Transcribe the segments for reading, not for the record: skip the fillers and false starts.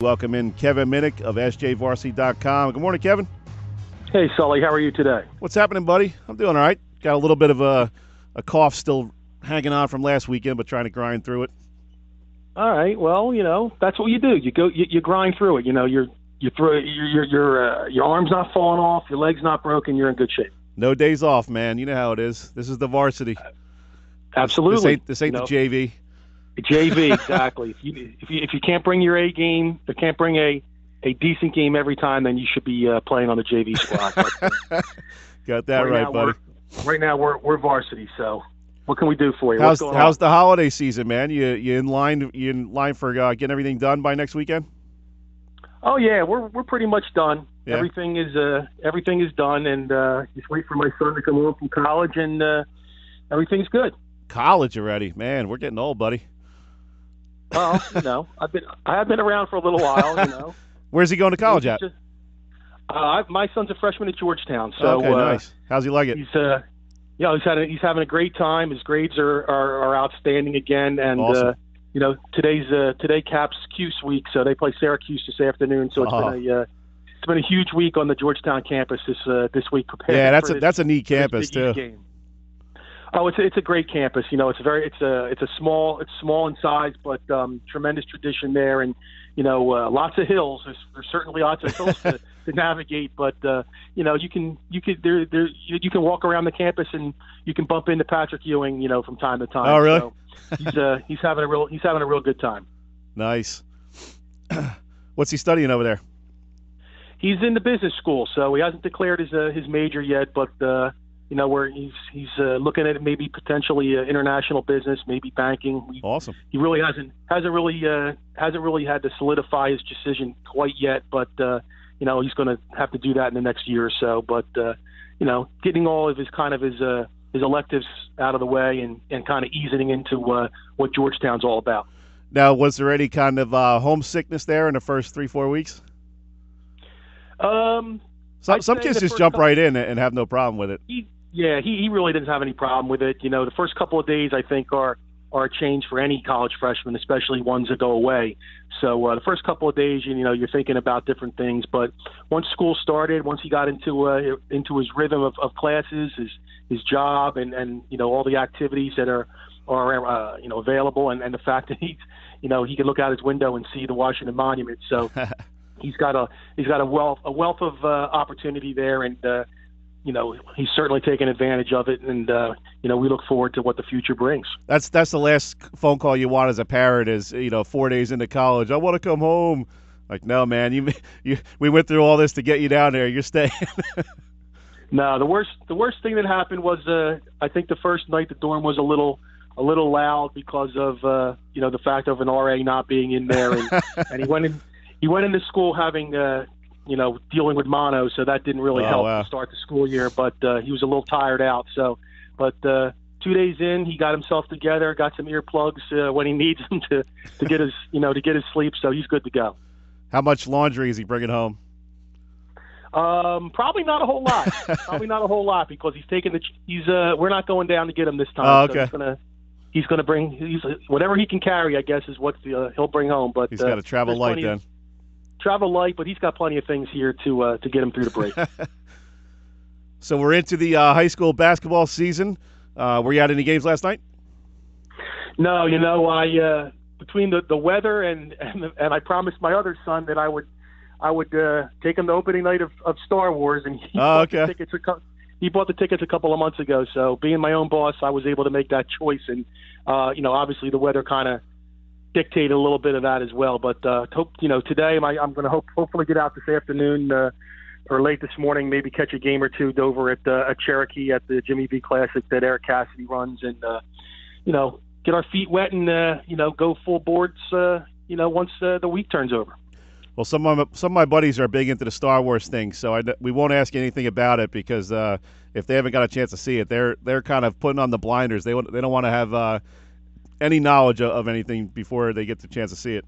Welcome in Kevin Minnick of SJVarsity.com. Good morning, Kevin. Hey, Sully. How are you today? What's happening, buddy? I'm doing all right. Got a little bit of a cough still hanging on from last weekend, but trying to grind through it. All right. Well, that's what you do. You grind through it. Your arm's not falling off, your leg's not broken, you're in good shape. No days off, man. You know how it is. This is the varsity. Absolutely. This ain't the JV. JV, exactly. If you can't bring your A game, if you can't bring a decent game every time, then you should be playing on the JV squad. But, got that right, buddy. Right now we're varsity. So what can we do for you? How's the holiday season, man? You in line for getting everything done by next weekend? Oh yeah, we're pretty much done. Yeah. Everything is done, and just wait for my son to come home from college, and everything's good. College already, man. We're getting old, buddy. Well, I have been around for a little while. Where's he going to college at? My son's a freshman at Georgetown. So okay, nice. How's he like it? He's having a great time. His grades are outstanding again, and awesome. Today caps Cuse week, so they play Syracuse this afternoon. So it's been a huge week on the Georgetown campus this week. Yeah, that's a neat campus too. Game. Oh, it's a great campus. It's small in size, but tremendous tradition there, and lots of hills. There's certainly lots of hills to navigate, but you can walk around the campus and you can bump into Patrick Ewing, from time to time. Oh, really? So he's having a real good time. Nice. What's he studying over there? He's in the business school, so he hasn't declared his major yet, but where he's looking at maybe potentially international business, maybe banking. Awesome. He really hasn't really had to solidify his decision quite yet, but he's going to have to do that in the next year or so. But getting all of his electives out of the way and kind of easing into what Georgetown's all about. Now, was there any kind of homesickness there in the first 3-4 weeks? Some kids just jump right in and have no problem with it. He really doesn't have any problem with it. The first couple of days I think are a change for any college freshman, especially ones that go away. So the first couple of days, you're thinking about different things. But once school started, once he got into his rhythm of classes, his job, and all the activities that are available, and the fact that he can look out his window and see the Washington Monument. So he's got a wealth of opportunity there, and he's certainly taken advantage of it, and we look forward to what the future brings. That's the last phone call you want as a parent is 4 days into college. I want to come home. Like, no, man, we went through all this to get you down there. You're staying. No, the worst thing that happened was I think the first night the dorm was a little loud because of the fact of an RA not being in there, and he went into school having dealing with mono, so that didn't really help to start the school year. But he was a little tired out. So, but 2 days in, he got himself together, got some earplugs when he needs them to get his sleep. So he's good to go. How much laundry is he bringing home? Probably not a whole lot. Probably not a whole lot because we're not going down to get him this time. Oh, okay. So he's gonna bring whatever he can carry, I guess, is what he'll bring home. But he's got to travel light then. Travel light, but he's got plenty of things here to get him through the break. So we're into the high school basketball season. Were you at any games last night? No, I between the weather and I promised my other son that I would take him to opening night of Star Wars, and he bought the tickets a couple of months ago. So being my own boss, I was able to make that choice, and obviously the weather kind of dictated a little bit of that as well. But today I'm going to hopefully get out this afternoon or late this morning, maybe catch a game or two over at Cherokee at the Jimmy V Classic that Eric Cassidy runs, and get our feet wet and go full boards once the week turns over. Well, some of my buddies are big into the Star Wars thing, so we won't ask you anything about it because if they haven't got a chance to see it, they're kind of putting on the blinders. They don't want to have any knowledge of anything before they get the chance to see it.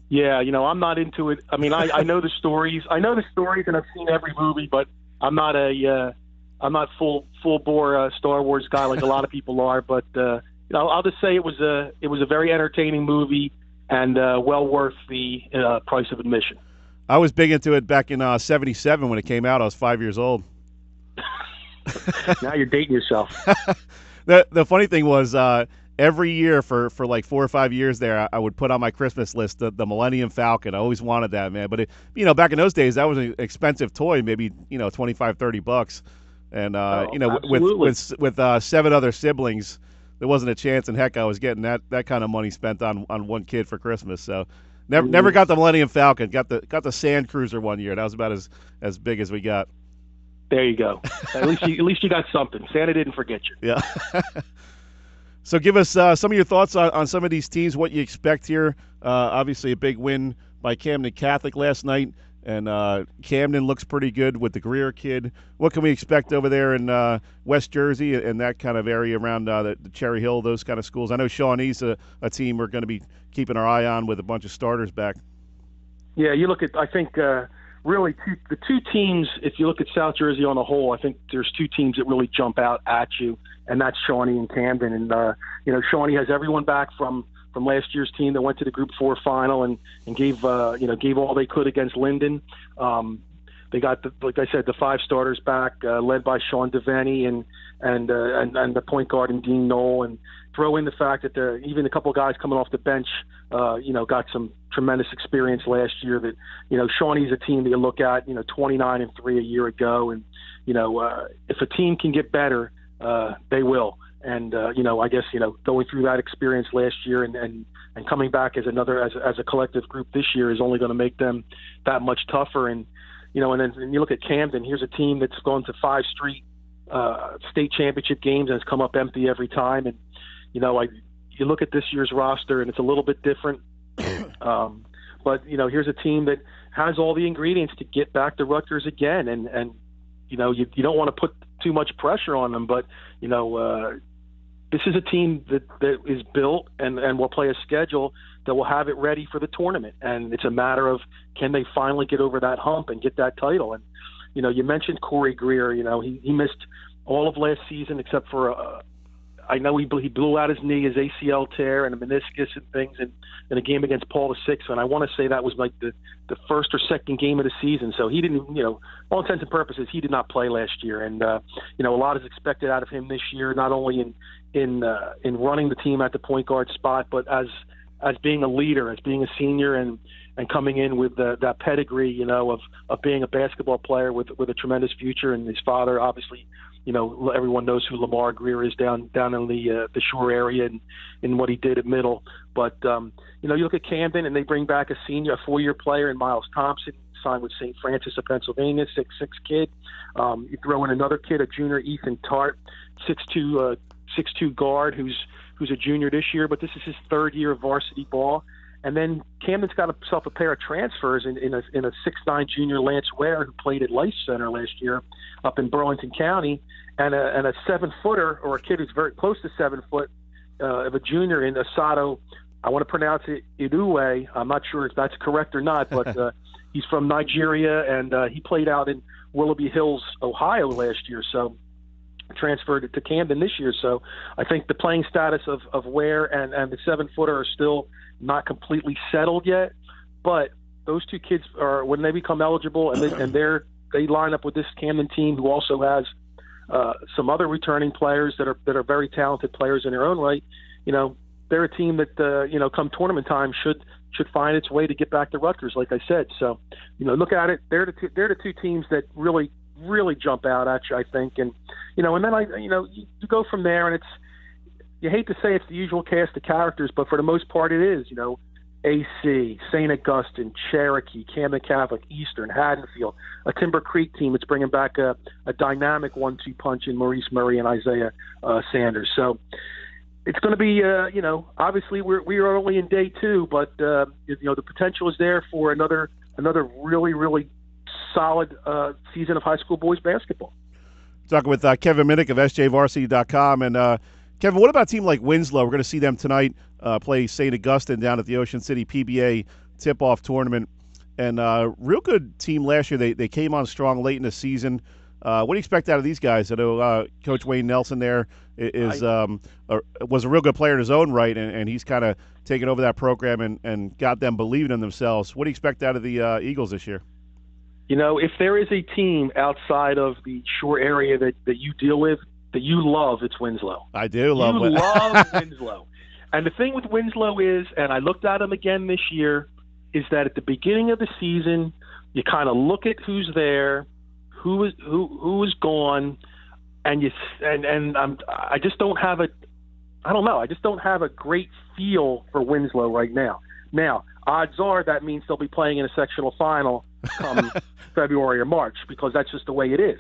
Yeah, I'm not into it. I mean, I know the stories. I know the stories, and I've seen every movie, but I'm not full bore Star Wars guy like a lot of people are. But I'll just say it was a very entertaining movie. and well worth the price of admission. I was big into it back in '77 when it came out. I was 5 years old. Now you're dating yourself. The funny thing was, every year for like 4 or 5 years there, I would put on my Christmas list the Millennium Falcon. I always wanted that, man. But back in those days, that was an expensive toy, maybe $25-$30. And with 7 other siblings, there wasn't a chance in heck I was getting that kind of money spent on one kid for Christmas. So never got the Millennium Falcon. Got the Sand Cruiser one year. That was about as big as we got. There you go. At least you got something. Santa didn't forget you. Yeah. So give us some of your thoughts on some of these teams, what you expect here. Obviously a big win by Camden Catholic last night, and Camden looks pretty good with the Greer kid. What can we expect over there in West Jersey and that kind of area around the Cherry Hill, those kind of schools? I know Shawnee's a team we're going to be keeping our eye on with a bunch of starters back. Yeah, you look at, I think, really the two teams, if you look at South Jersey on the whole, I think there's 2 teams that really jump out at you, and that's Shawnee and Camden. And Shawnee has everyone back from last year's team that went to the Group 4 final and gave all they could against Linden. They got like I said, the 5 starters back, led by Sean Devaney and the point guard and Dean Knoll, and throw in the fact that even a couple of guys coming off the bench, got some tremendous experience last year. That Shawnee's a team that you look at, 29-3 a year ago, and if a team can get better, they will. And I guess going through that experience last year and coming back as a collective group this year is only going to make them that much tougher. And and you look at Camden. Here's a team that's gone to 5 straight state championship games and has come up empty every time. And you look at this year's roster and it's a little bit different. But here's a team that has all the ingredients to get back to Rutgers again. And you don't want to put too much pressure on them, but this is a team that is built and will play a schedule that will have it ready for the tournament. And it's a matter of, can they finally get over that hump and get that title? And you mentioned Corey Greer. He missed all of last season except for I know he blew out his knee, his ACL tear, and a meniscus and things in a game against Paul VI. And I want to say that was like the first or second game of the season. So he didn't, all intents and purposes, he did not play last year. And a lot is expected out of him this year, not only in running the team at the point guard spot, but as being a leader, as being a senior, and coming in with that pedigree, of being a basketball player with a tremendous future. And his father, obviously, everyone knows who Lamar Greer is down in the Shore area and what he did at Middle. But you look at Camden and they bring back a 4-year player in Miles Thompson, signed with St. Francis of Pennsylvania, 6'6" kid. You throw in another kid, a junior, Ethan Tart, 6'2" guard, who's a junior this year, but this is his 3rd year of varsity ball. And then Camden's got himself a pair of transfers in a 6'9" junior, Lance Ware, who played at Life Center last year up in Burlington County, and a 7-footer, or a kid who's very close to 7 foot, of a junior in Asado. I want to pronounce it Idue. I'm not sure if that's correct or not, but he's from Nigeria, and he played out in Willoughby Hills, Ohio last year. So transferred to Camden this year. So I think the playing status of Ware and the 7-footer are still not completely settled yet, but those 2 kids are, when they become eligible and they line up with this Camden team, who also has some other returning players that are very talented players in their own right. They're a team that come tournament time should find its way to get back to Rutgers, like I said. So look at it. They're the 2 teams that really jump out at you, I think. And and then you go from there, and you hate to say it's the usual cast of characters, but for the most part it is. AC, St. Augustine, Cherokee, Camden Catholic, Eastern, Haddonfield, a Timber Creek team that's bringing back a dynamic 1-2 punch in Maurice Murray and Isaiah Sanders. So it's going to be, obviously we are only in day 2, but the potential is there for another really, really solid season of high school boys basketball. Talking with Kevin Minnick of SJVarsity.com. And Kevin, what about a team like Winslow? We're going to see them tonight play St. Augustine down at the Ocean City PBA tip-off tournament. And real good team last year. They came on strong late in the season. What do you expect out of these guys? I know Coach Wayne Nelson there was a real good player in his own right, and he's kind of taken over that program and got them believing in themselves. What do you expect out of the Eagles this year? If there is a team outside of the shore area that you deal with that you love, it's Winslow. I do love You love Winslow. And the thing with Winslow is, and I looked at him again this year, is that at the beginning of the season, you kind of look at who's there, who is gone, and I just don't have I just don't have a great feel for Winslow right now. Now, odds are that means they'll be playing in a sectional final come February or March, because that's just the way it is.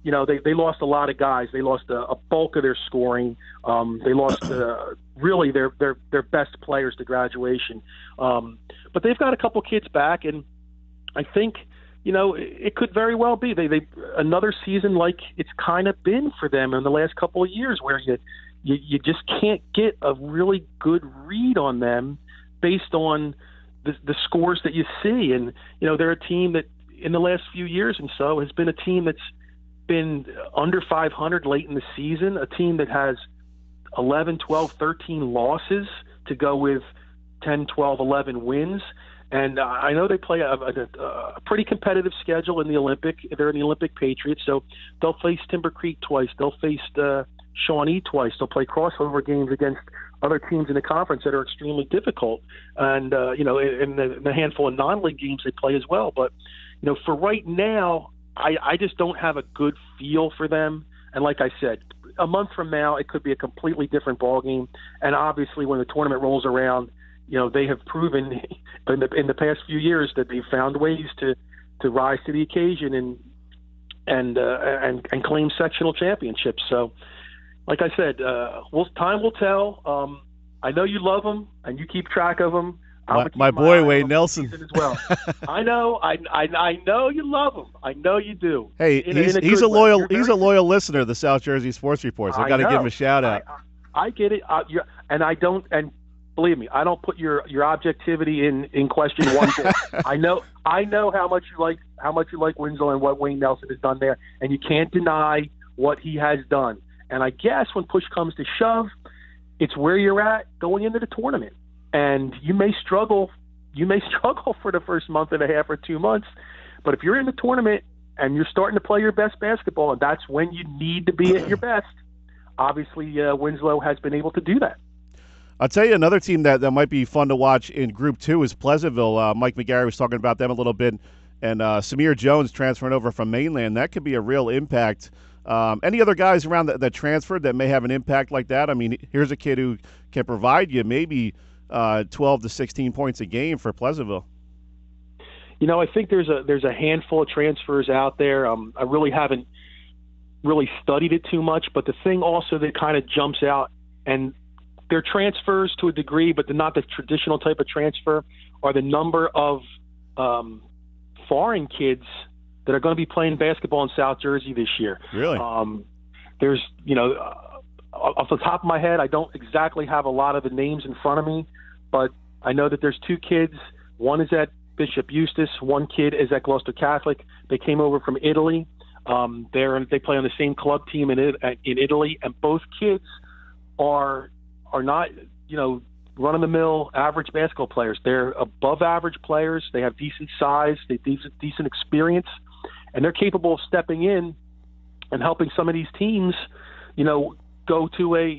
They lost a lot of guys. They lost a bulk of their scoring. They lost really their best players to graduation. But they've got a couple kids back, and I think it could very well be they another season like it's kind of been for them in the last couple of years, where you just can't get a really good read on them based on the scores that you see. And they're a team that in the last few years and so has been a team that's been under 500 late in the season, a team that has 11, 12, 13 losses to go with 10, 12, 11 wins. And I know they play a pretty competitive schedule in the Olympic. They're in the Olympic Patriots, so they'll face Timber Creek twice. They'll face Shawnee twice. They'll play crossover games against other teams in the conference that are extremely difficult. And, in the handful of non-league games they play as well. But, for right now, I just don't have a good feel for them. And like I said, a month from now, it could be a completely different ballgame. And obviously when the tournament rolls around, they have proven in the past few years that they've found ways to rise to the occasion and claim sectional championships. So, like I said, time will tell. I know you love them and you keep track of them. My boy Wayne Nelson as well. I know you love him. I know you do. Hey, he's a loyal listener of the South Jersey Sports Reports. I got to give him a shout out. I get it, and believe me, I don't put your objectivity in question one bit. I know how much you like Winslow and what Wayne Nelson has done there, and you can't deny what he has done. And I guess when push comes to shove, it's where you're at going into the tournament. And you may struggle for the first month and a half or 2 months, but if you're in the tournament and you're starting to play your best basketball, and that's when you need to be at your best, obviously Winslow has been able to do that. I'll tell you another team that might be fun to watch in Group 2 is Pleasantville. Mike McGarry was talking about them a little bit, and Samir Jones transferring over from Mainland. That could be a real impact. Any other guys around that transferred that may have an impact like that? I mean, here's a kid who can provide you maybe 12 to 16 points a game for Pleasantville. I think there's a handful of transfers out there. I really haven't really studied it too much, but the thing also that kind of jumps out, and they're transfers to a degree, but they're not the traditional type of transfer, are the number of foreign kids that are going to be playing basketball in South Jersey this year. Really? There's, off the top of my head, I don't exactly have a lot of the names in front of me, but I know that there's 2 kids. One is at Bishop Eustace. One kid is at Gloucester Catholic. They came over from Italy. They play on the same club team in Italy, and both kids are not, run-of-the-mill average basketball players. They're above average players. They have decent size. They have decent experience, and they're capable of stepping in and helping some of these teams, go to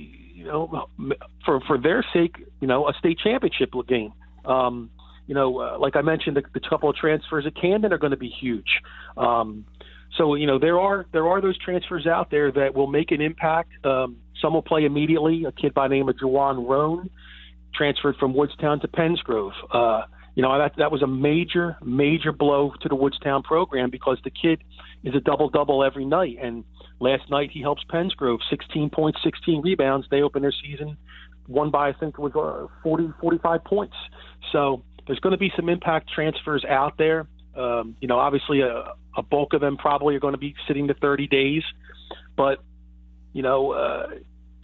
for their sake, a state championship game. Like I mentioned, the couple of transfers at Camden are going to be huge. So there are those transfers out there that will make an impact. Some will play immediately. A kid by the name of Jawan Roan transferred from Woodstown to Pensgrove. That was a major blow to the Woodstown program, because the kid is a double-double every night. And last night he helps Pensgrove, 16 points, 16 rebounds. They opened their season, won by, I think it was 45 points. So there's going to be some impact transfers out there. Obviously a bulk of them probably are going to be sitting to 30 days. But,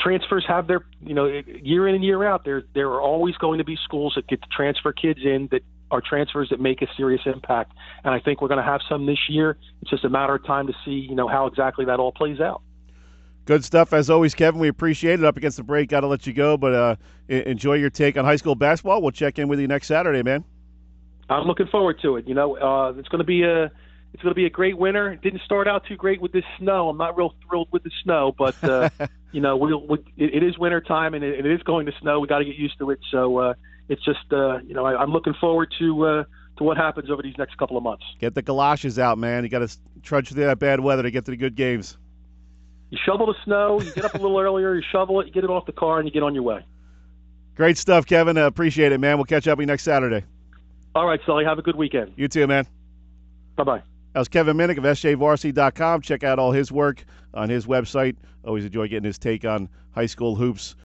transfers have their, year in and year out, there are always going to be schools that get to transfer kids in that are transfers that make a serious impact. And I think we're going to have some this year. It's just a matter of time to see, how exactly that all plays out. Good stuff as always, Kevin. We appreciate it. Up against the break, got to let you go, but enjoy your take on high school basketball. We'll check in with you next Saturday, man. I'm looking forward to it. It's going to be a great winter. It didn't start out too great with this snow. I'm not real thrilled with the snow, but it is winter time and it is going to snow. We got to get used to it. So it's just I'm looking forward to what happens over these next couple of months. Get the galoshes out, man. You got to trudge through that bad weather to get to the good games. You shovel the snow, you get up a little earlier, you shovel it, you get it off the car, and you get on your way. Great stuff, Kevin. Appreciate it, man. We'll catch up with you next Saturday. All right, Sully. Have a good weekend. You too, man. Bye-bye. That was Kevin Minnick of SJVarsity.com. Check out all his work on his website. Always enjoy getting his take on high school hoops.